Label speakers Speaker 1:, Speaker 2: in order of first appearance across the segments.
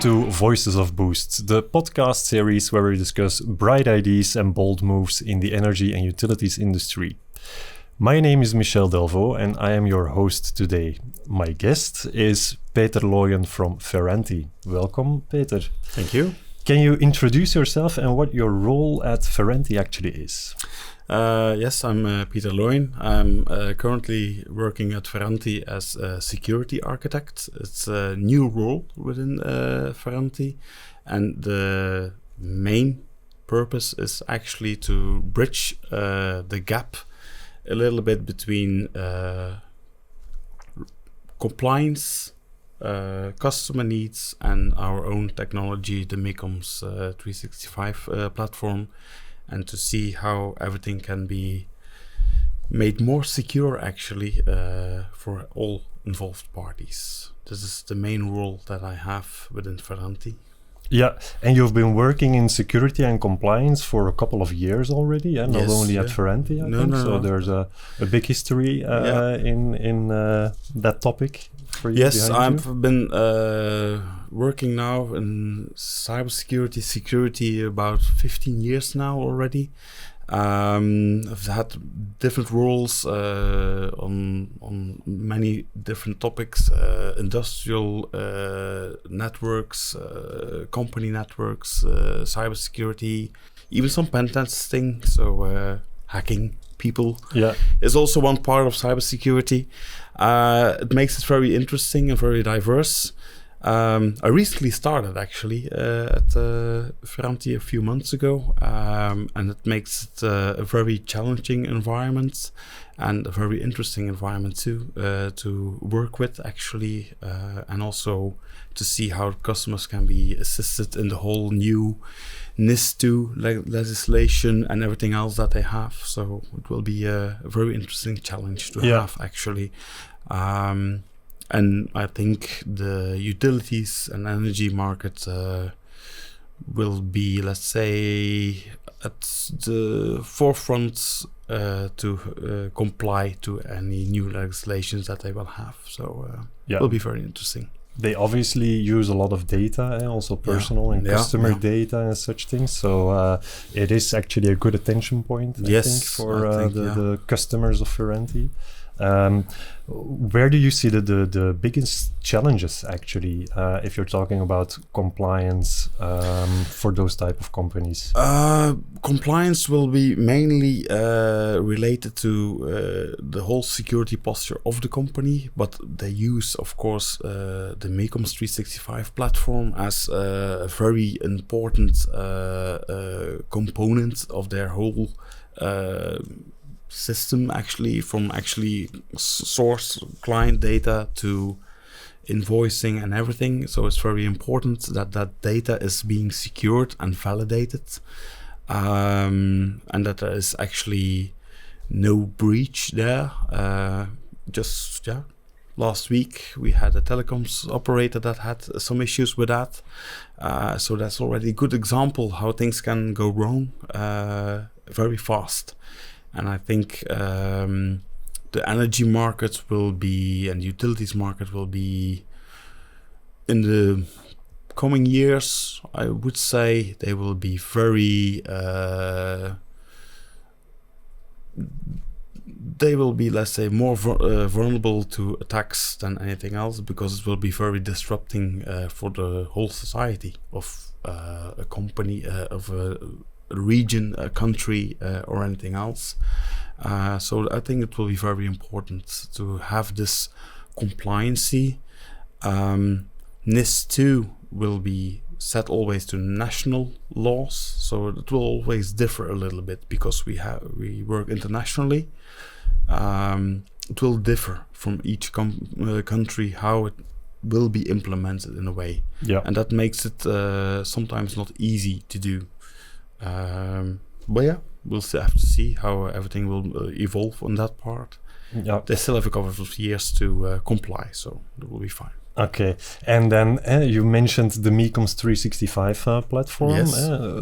Speaker 1: to Voices of Boost, the podcast series where we discuss bright ideas and bold moves in the energy and utilities industry. My name is Michel Delvaux and I am your host today. My guest is Peter Loyen from Ferranti. Welcome, Peter.
Speaker 2: Thank you.
Speaker 1: Can you introduce yourself and what your role at Ferranti actually is?
Speaker 2: Yes, I'm Peter Loyen. I'm currently working at Ferranti as a security architect. It's a new role within Ferranti, and the main purpose is actually to bridge the gap a little bit between compliance, customer needs, and our own technology, the Dynamics M365 platform, and to see how everything can be made more secure actually for all involved parties. This is the main role that I have within Ferranti.
Speaker 1: Yeah, and you've been working in security and compliance for a couple of years already, not
Speaker 2: yes,
Speaker 1: only at Ferranti, I think. So there's a big history in that topic for you.
Speaker 2: Yes, I've been working now in cybersecurity, security about 15 years now already. I've had different roles on many different topics, industrial networks, company networks, cybersecurity, even some pen testing, so hacking people is also one part of cybersecurity. It makes it very interesting and very diverse. I recently started actually at Ferranti a few months ago, and it makes it a very challenging environment and a very interesting environment too to work with actually, and also to see how customers can be assisted in the whole new NIS2 legislation and everything else that they have. So it will be a very interesting challenge to have actually. And I think the utilities and energy market will be, let's say, at the forefront to comply to any new legislations that they will have. So it will be very interesting.
Speaker 1: They obviously use a lot of data, also personal and customer data and such things. So it is actually a good attention point, I think, for the customers of Ferranti. Where do you see the biggest challenges actually, if you're talking about compliance for those type of companies?
Speaker 2: Compliance will be mainly related to the whole security posture of the company, but they use, of course, the Dynamics 365 platform as a very important component of their whole system, actually, from source client data to invoicing and everything. So it's very important that that data is being secured and validated, and that there is actually no breach there. Last week we had a telecoms operator that had some issues with that. So that's already a good example how things can go wrong very fast. And I think the energy market will be, and utilities market will be, in the coming years, I would say they will be very, they will be, let's say, more vulnerable to attacks than anything else, because it will be very disrupting for the whole society of a company, of a region, a country, or anything else. So I think it will be very important to have this compliancy. NIS2 will be set always to national laws, so it will always differ a little bit because we work internationally. It will differ from each country how it will be implemented in a way, and that makes it sometimes not easy to do. But we'll have to see how everything will evolve on that part. They still have a couple of years to comply, so it will be fine.
Speaker 1: Okay, and then you mentioned the Dynamics 365 platform,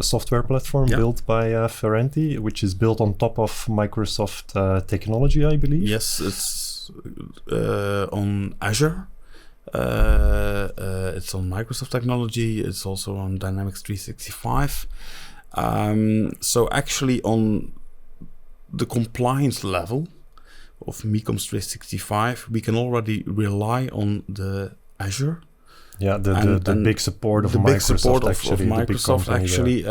Speaker 1: software platform built by Ferranti, which is built on top of Microsoft technology, I believe.
Speaker 2: Yes, it's on Azure. It's on Microsoft technology. It's also on Dynamics 365. So actually on the compliance level of MECOMS 365, we can already rely on the Azure.
Speaker 1: Yeah, the big support of Microsoft actually.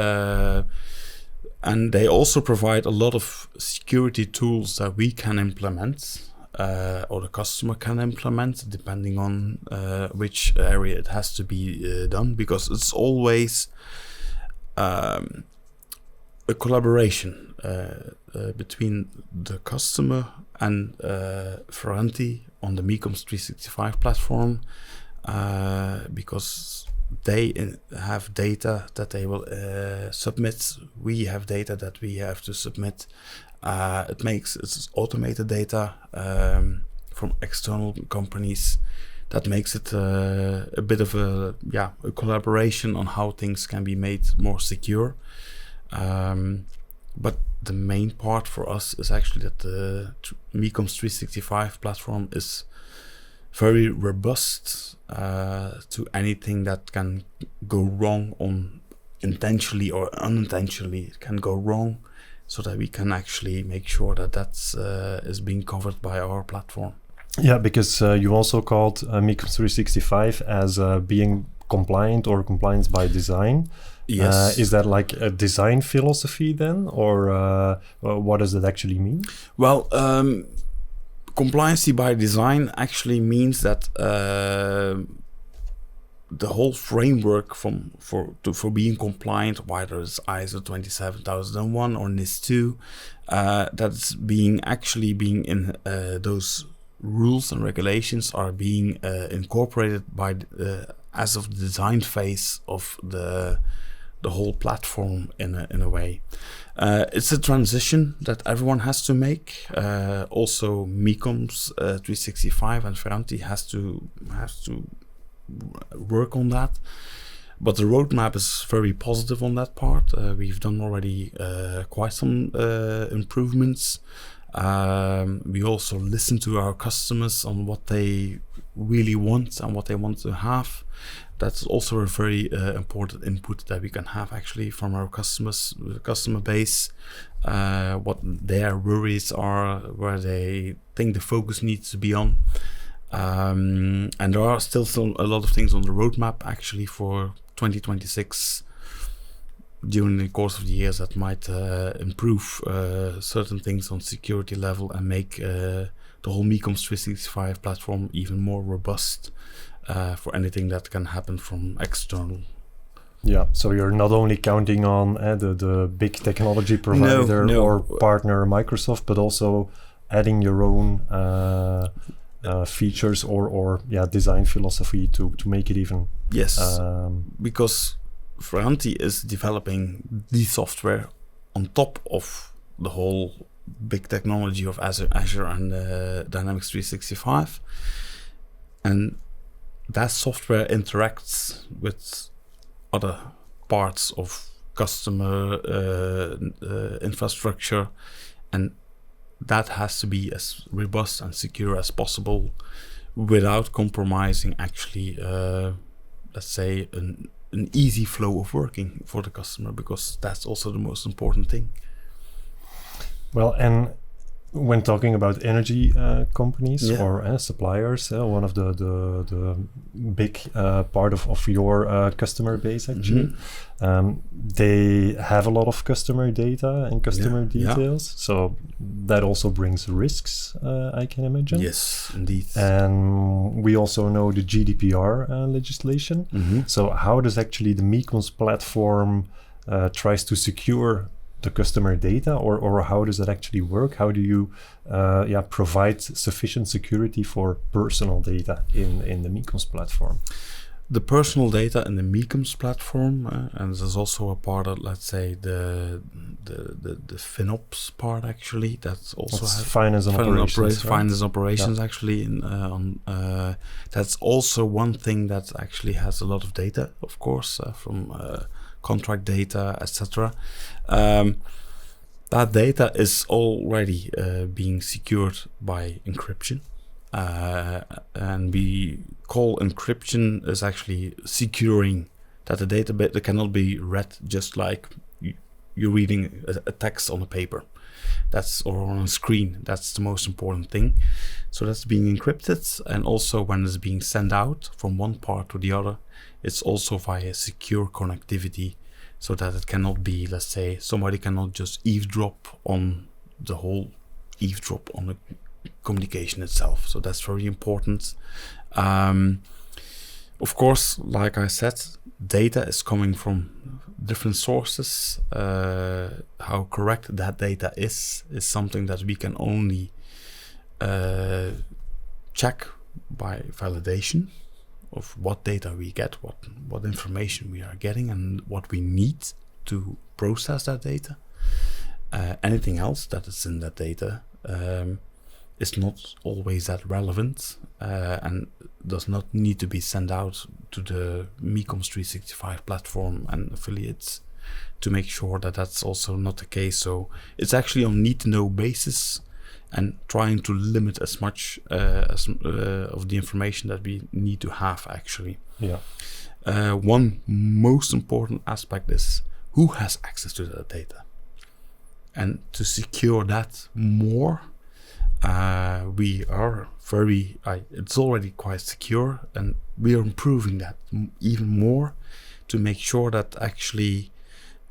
Speaker 2: And they also provide a lot of security tools that we can implement, or the customer can implement, depending on which area it has to be done, because it's always a collaboration between the customer and Ferranti on the MECOMS 365 platform, because they have data that they will submit. We have data that we have to submit. It's automated data from external companies. That makes it a bit of a collaboration on how things can be made more secure. But the main part for us is actually that the MECOMS 365 platform is very robust to anything that can go wrong on intentionally or unintentionally. It can go wrong, so that we can actually make sure that that's is being covered by our platform.
Speaker 1: Yeah, because you also called MECOMS 365 as being compliant or compliance by design.
Speaker 2: Yes.
Speaker 1: Is that like a design philosophy then, or what does it actually mean?
Speaker 2: Well, compliancy by design actually means that the whole framework for being compliant, whether it's ISO 27001 or NIS2, that's being in those rules and regulations are being incorporated by as of the design phase of the whole platform in a way. It's a transition that everyone has to make. Also, MECOMS 365 and Ferranti has to work on that. But the roadmap is very positive on that part. We've done already quite some improvements. We also listen to our customers on what they really want and what they want to have. That's also a very important input that we can have actually from our customer base, what their worries are, where they think the focus needs to be on. And there are still a lot of things on the roadmap actually for 2026 during the course of the years that might improve certain things on security level and make the whole MECOMS 365 platform even more robust for anything that can happen from external.
Speaker 1: Yeah, so you're not only counting on the big technology provider or partner Microsoft, but also adding your own features or design philosophy to make it even.
Speaker 2: Yes, because Ferranti is developing the software on top of the whole big technology of Azure and Dynamics 365, and that software interacts with other parts of customer infrastructure, and that has to be as robust and secure as possible without compromising actually let's say an easy flow of working for the customer, because that's also the most important thing.
Speaker 1: Well, and when talking about energy companies or suppliers, one of the big part of your customer base actually, they have a lot of customer data and customer details. So that also brings risks, I can imagine.
Speaker 2: Yes, indeed.
Speaker 1: And we also know the GDPR legislation. So how does actually the MECOMS platform tries to secure the customer data, or how does that actually work? How do you provide sufficient security for personal data in the MECOMS platform?
Speaker 2: The personal data in the MECOMS platform, and there's also a part of, let's say, the FinOps part actually. That's also
Speaker 1: finance and operations.
Speaker 2: Finance operations actually. That's also one thing that actually has a lot of data, of course, from contract data, etc. That data is already being secured by encryption. and we call encryption is actually securing that the data cannot be read just like you're reading a text on a paper. Or on a screen. That's the most important thing. So that's being encrypted, and also when it's being sent out from one part to the other, it's also via secure connectivity, so that it cannot be, let's say, somebody cannot just eavesdrop on the communication itself. So that's very important. Of course, like I said, data is coming from different sources. How correct that data is something that we can only check by validation of what data we get, what information we are getting, and what we need to process that data. Anything else that is in that data is not always that relevant and does not need to be sent out to the Mecoms 365 platform and affiliates to make sure that that's also not the case. So it's actually on need-to-know basis and trying to limit as much of the information that we need to have, actually.
Speaker 1: Yeah.
Speaker 2: One most important aspect is who has access to that data. And to secure that more, we are it's already quite secure, and we are improving that even more to make sure that actually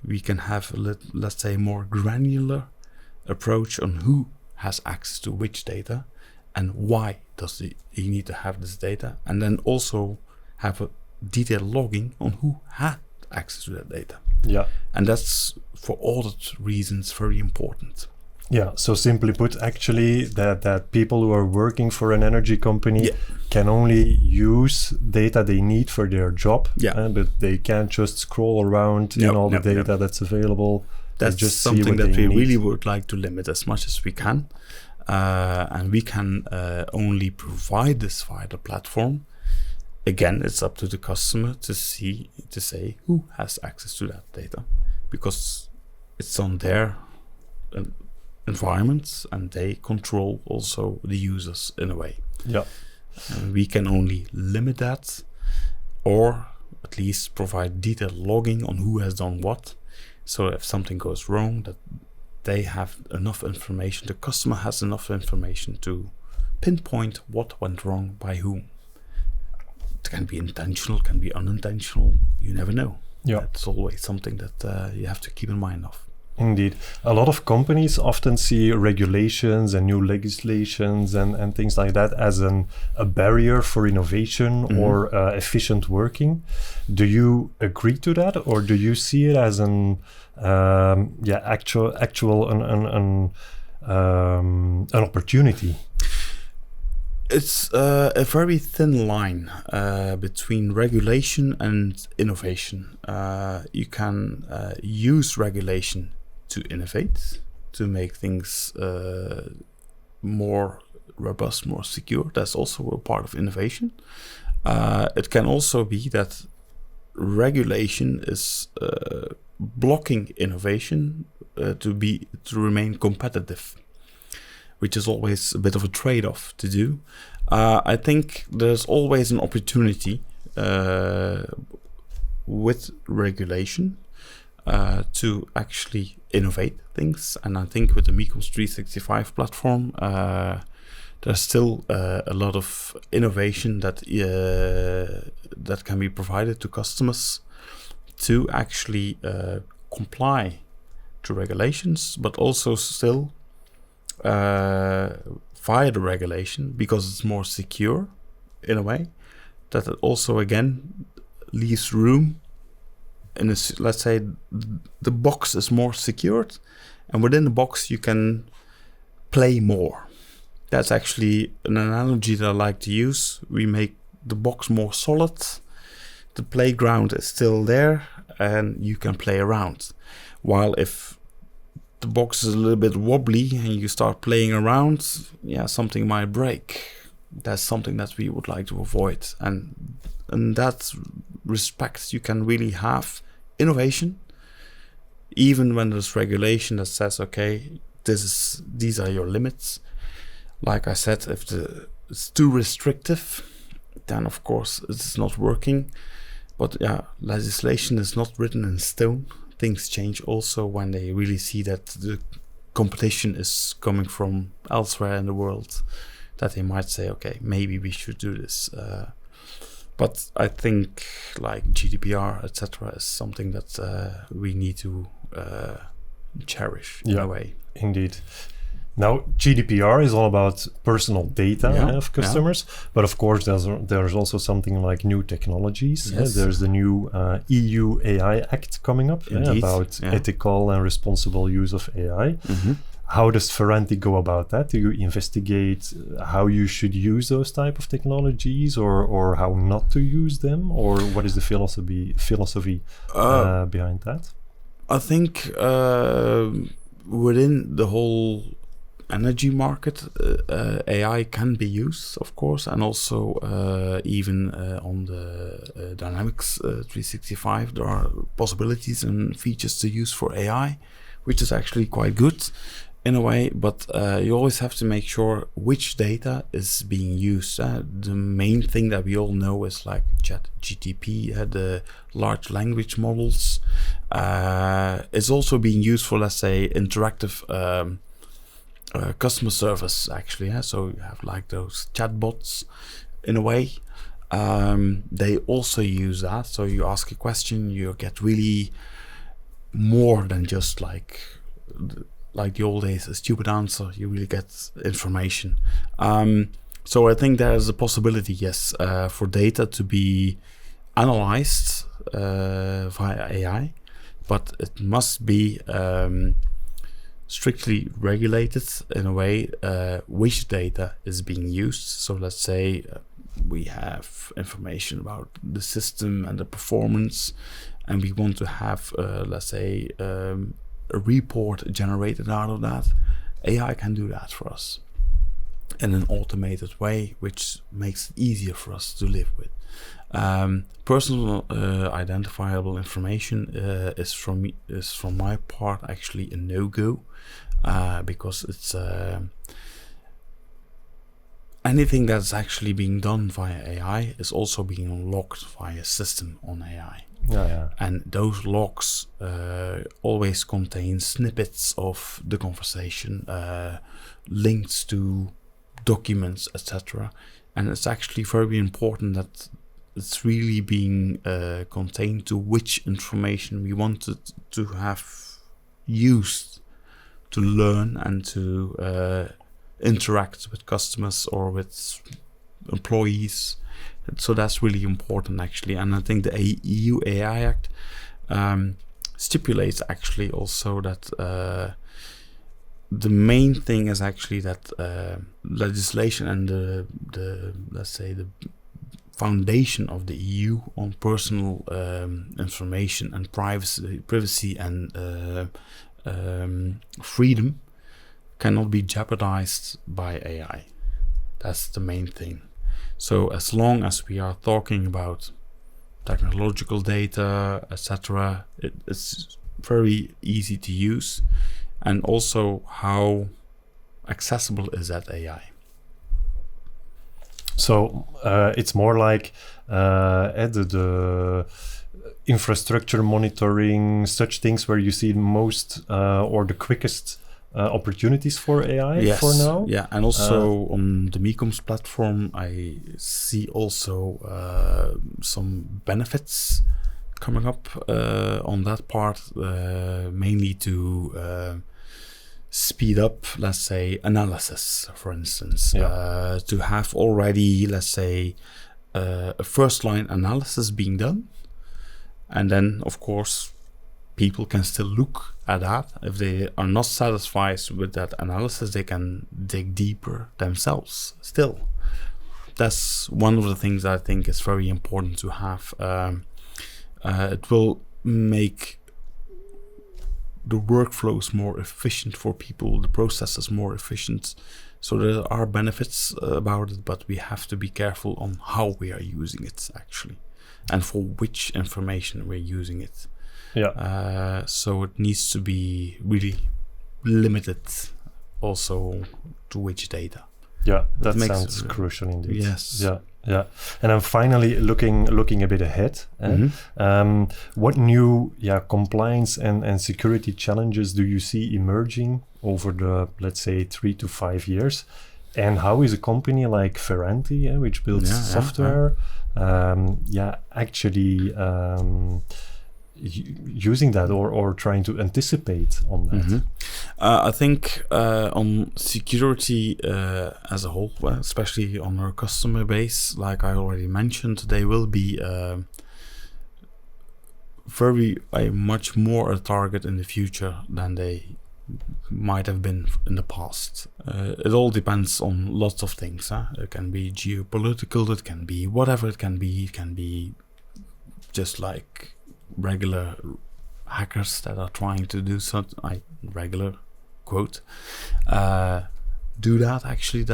Speaker 2: we can have let's say more granular approach on who has access to which data and why does he need to have this data, and then also have a detailed logging on who had access to that data.
Speaker 1: Yeah.
Speaker 2: And that's for audit reasons very important.
Speaker 1: Yeah, so simply put, actually, that people who are working for an energy company can only use data they need for their job, but they can't just scroll around in all the data that's available.
Speaker 2: That's just something that we really would like to limit as much as we can. And we can only provide this via the platform. Again, it's up to the customer to say who has access to that data, because it's on their environments and they control also the users in a way.
Speaker 1: Yeah.
Speaker 2: And we can only limit that, or at least provide detailed logging on who has done what. So if something goes wrong, that they have enough information, the customer has enough information to pinpoint what went wrong by whom. It can be intentional, can be unintentional, you never know.
Speaker 1: Yeah.
Speaker 2: That's always something that you have to keep in mind of.
Speaker 1: Indeed. A lot of companies often see regulations and new legislations and things like that as a barrier for innovation or efficient working. Do you agree to that, or do you see it as an opportunity?
Speaker 2: It's a very thin line between regulation and innovation. You can use regulation to innovate, to make things more robust, more secure. That's also a part of innovation. It can also be that regulation is blocking innovation to remain competitive, which is always a bit of a trade-off to do. I think there's always an opportunity with regulation to actually innovate things. And I think with the Mecoms 365 platform, there's still a lot of innovation that can be provided to customers to actually comply to regulations, but also still via the regulation, because it's more secure in a way, that it also again leaves room in let's say the box is more secured, and within the box you can play more. That's actually an analogy that I like to use. We make the box more solid, the playground is still there, and you can play around. While if the box is a little bit wobbly and you start playing around, something might break. That's something that we would like to avoid. And in that respect, you can really have innovation, even when there's regulation that says, okay, these are your limits. Like I said, if the it's too restrictive, then of course it's not working. But yeah, legislation is not written in stone. Things change also when they really see that the competition is coming from elsewhere in the world, that they might say, okay, maybe we should do this. But I think like GDPR, etc., is something that we need to cherish in a way.
Speaker 1: Indeed. Now, GDPR is all about personal data of customers, but of course there's also something like new technologies.
Speaker 2: Yes.
Speaker 1: There's the new EU AI Act coming up about ethical and responsible use of AI.
Speaker 2: Mm-hmm.
Speaker 1: How does Ferranti go about that? Do you investigate how you should use those type of technologies, or how not to use them, or what is the philosophy behind that?
Speaker 2: I think within the whole energy market, AI can be used, of course, and also even on the Dynamics 365, there are possibilities and features to use for AI, which is actually quite good in a way, but you always have to make sure which data is being used. The main thing that we all know is like ChatGPT, the large language models, is also being used for, let's say, interactive customer service, actually. So you have like those chatbots in a way. They also use that. So you ask a question, you get really more than just like the old days, a stupid answer. You really get information. So I think there is a possibility, yes, for data to be analyzed via AI, but it must be strictly regulated in a way which data is being used. So let's say we have information about the system and the performance, and we want to have, let's say, a report generated out of that. AI can do that for us in an automated way, which makes it easier for us to live with. Personal identifiable information is from my part actually a no-go, because it's anything that's actually being done via AI is also being logged via system on AI. And those logs always contain snippets of the conversation, links to documents, etc. And it's actually very important that it's really being contained to which information we wanted to have used to learn and to interact with customers or with employees. So that's really important, actually. And I think the EU AI Act stipulates actually also that the main thing is actually that legislation and the let's say the foundation of the EU on personal information and privacy and freedom cannot be jeopardized by AI. That's the main thing. So as long as we are talking about technological data, etc., it's very easy to use. And also, how accessible is that AI?
Speaker 1: So it's more like the infrastructure monitoring, such things where you see most or the quickest opportunities for AI for now.
Speaker 2: Yeah, and also on the Mecoms platform, I see also some benefits coming up on that part, mainly to speed up, let's say, analysis, for instance, to have already, let's say, a first line analysis being done. And then, of course, people can still look at that. If they are not satisfied with that analysis, they can dig deeper themselves still. That's one of the things I think is very important to have. It will make the workflows more efficient for people, the processes more efficient. So there are benefits about it, but we have to be careful on how we are using it actually, and for which information we're using it. So it needs to be really limited also to which data.
Speaker 1: Yeah, that sounds crucial indeed.
Speaker 2: Yes.
Speaker 1: Yeah. Yeah, and then finally, looking a bit ahead, what new compliance and security challenges do you see emerging over the, let's say, 3 to 5 years? And how is a company like Ferranti, which builds software, actually using that or trying to anticipate on that?
Speaker 2: I think on security as a whole, especially on our customer base, like I already mentioned, they will be much more a target in the future than they might have been in the past. It all depends on lots of things. It can be geopolitical, it can be whatever it can be. It can be just like regular hackers that are trying to do something, regular quote, do that actually,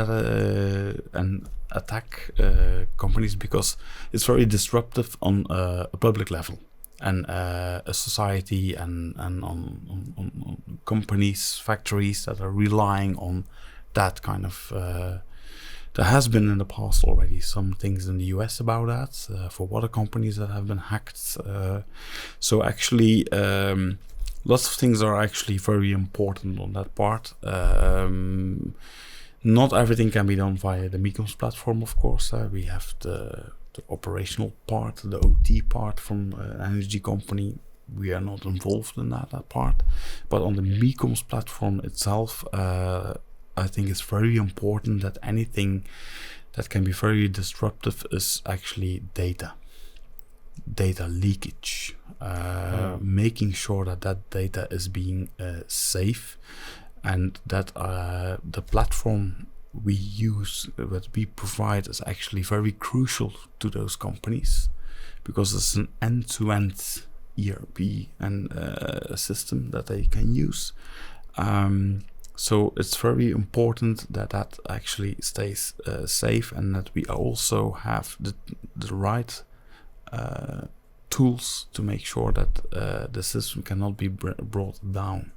Speaker 2: and attack companies, because it's very disruptive on a public level and a society and on companies, factories that are relying on that kind of. There has been in the past already some things in the US about that for water companies that have been hacked. So actually, lots of things are actually very important on that part. Not everything can be done via the Mecoms platform, of course. We have the operational part, the OT part from an energy company. We are not involved in that part. But on the Mecoms platform itself, I think it's very important that anything that can be very disruptive is actually data leakage, making sure that data is being safe, and that the platform we use, that we provide, is actually very crucial to those companies, because it's an end-to-end ERP and system that they can use. So it's very important that actually stays safe, and that we also have the right tools to make sure that the system cannot be brought down,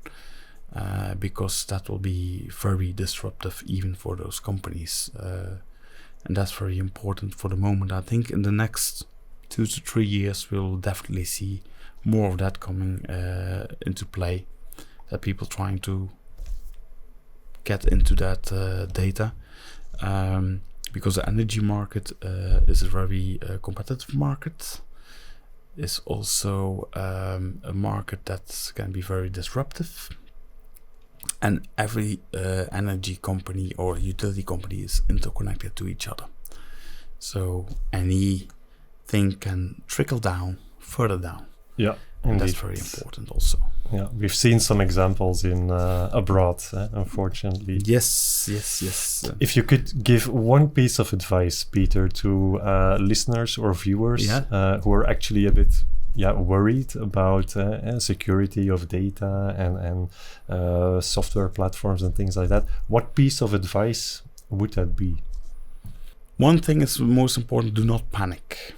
Speaker 2: because that will be very disruptive even for those companies. And that's very important for the moment. I think in the next 2 to 3 years we'll definitely see more of that coming into play, that people trying to get into that data, because the energy market is a very competitive market. It's also a market that can be very disruptive, and every energy company or utility company is interconnected to each other. So anything can trickle down further down.
Speaker 1: Yeah,
Speaker 2: and that's very important also.
Speaker 1: Yeah, we've seen some examples in abroad, unfortunately.
Speaker 2: Yes.
Speaker 1: If you could give one piece of advice, Peter, to listeners or viewers who are actually a bit worried about security of data and software platforms and things like that, what piece of advice would that be?
Speaker 2: One thing is most important: do not panic.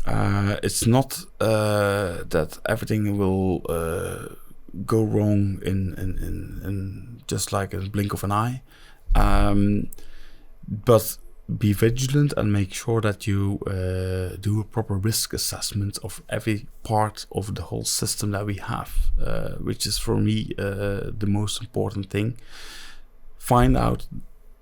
Speaker 2: It's not that everything will go wrong in just like a blink of an eye, but be vigilant and make sure that you do a proper risk assessment of every part of the whole system that we have, which is for me the most important thing. Find out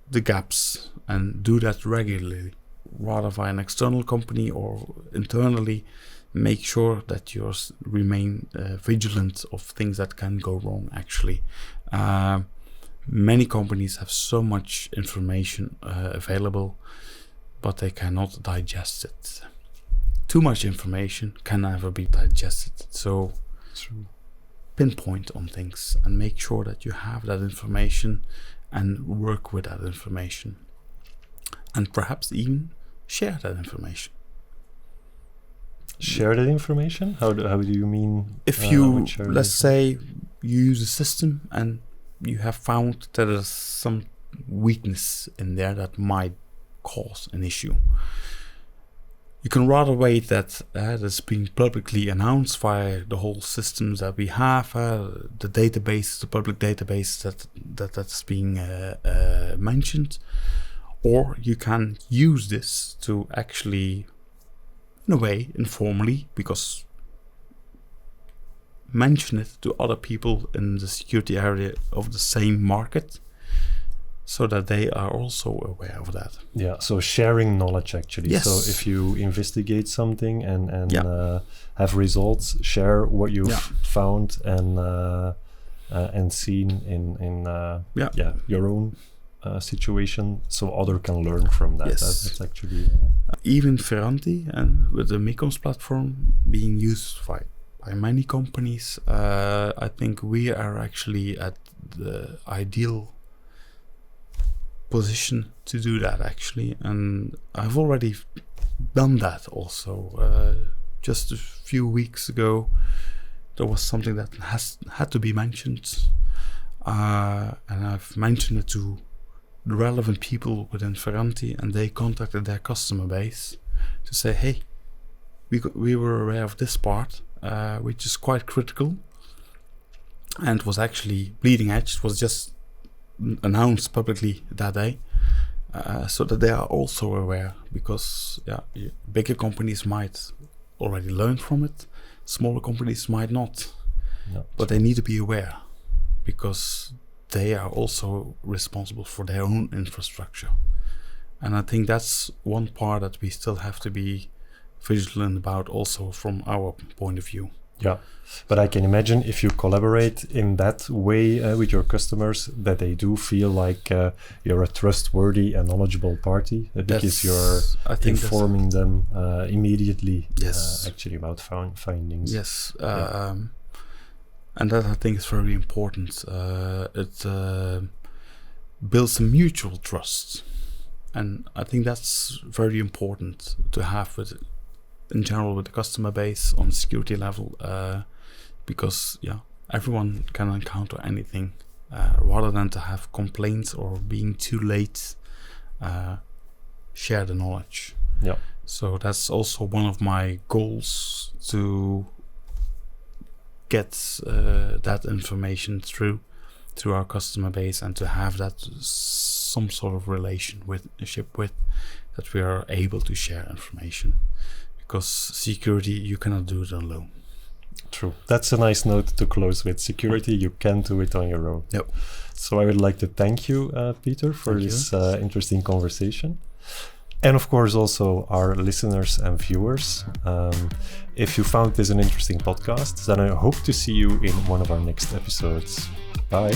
Speaker 2: the gaps and do that regularly, rather via an external company or internally. Make sure that you remain vigilant of things that can go wrong actually. Many companies have so much information available, but they cannot digest it. Too much information can never be digested. So pinpoint on things and make sure that you have that information and work with that information. And perhaps even share that information.
Speaker 1: Share that information? How do you mean?
Speaker 2: If you, let's say, you use a system and you have found that there's some weakness in there that might cause an issue, you can rather wait that that's being publicly announced via the whole systems that we have, the database, the public database that's being mentioned, Or you can use this to actually, in a way, informally, because mention it to other people in the security area of the same market, so that they are also aware of that.
Speaker 1: Yeah, so sharing knowledge actually.
Speaker 2: Yes.
Speaker 1: So if you investigate something and have results, share what you've found and seen in your own situation, so other can learn from that.
Speaker 2: Yes.
Speaker 1: That's actually
Speaker 2: even Ferranti and with the Micons platform being used by many companies, I think we are actually at the ideal position to do that actually, and I've already done that also. Just a few weeks ago there was something that had to be mentioned, and I've mentioned it to the relevant people within Ferranti, and they contacted their customer base to say, hey, we were aware of this part, which is quite critical and was actually bleeding edge. It was just announced publicly that day, so that they are also aware, because bigger companies might already learn from it, smaller companies might not.
Speaker 1: No.
Speaker 2: But they need to be aware, because they are also responsible for their own infrastructure. And I think that's one part that we still have to be vigilant about also from our point of view.
Speaker 1: Yeah, but I can imagine if you collaborate in that way with your customers, that they do feel like you're a trustworthy and knowledgeable party, because you're informing them immediately actually about findings.
Speaker 2: Yes, and that I think is very important. It builds a mutual trust, and I think that's very important to have in general with the customer base on security level, because everyone can encounter anything, rather than to have complaints or being too late. Share the knowledge.
Speaker 1: Yeah.
Speaker 2: So that's also one of my goals, to get that information through our customer base, and to have that some sort of relationship with, that we are able to share information, because security, you cannot do it alone.
Speaker 1: True. That's a nice note to close with. Security, you can't do it on your own.
Speaker 2: Yep.
Speaker 1: So I would like to thank you, Peter, for this interesting conversation. And of course, also our listeners and viewers. If you found this an interesting podcast, then I hope to see you in one of our next episodes. Bye.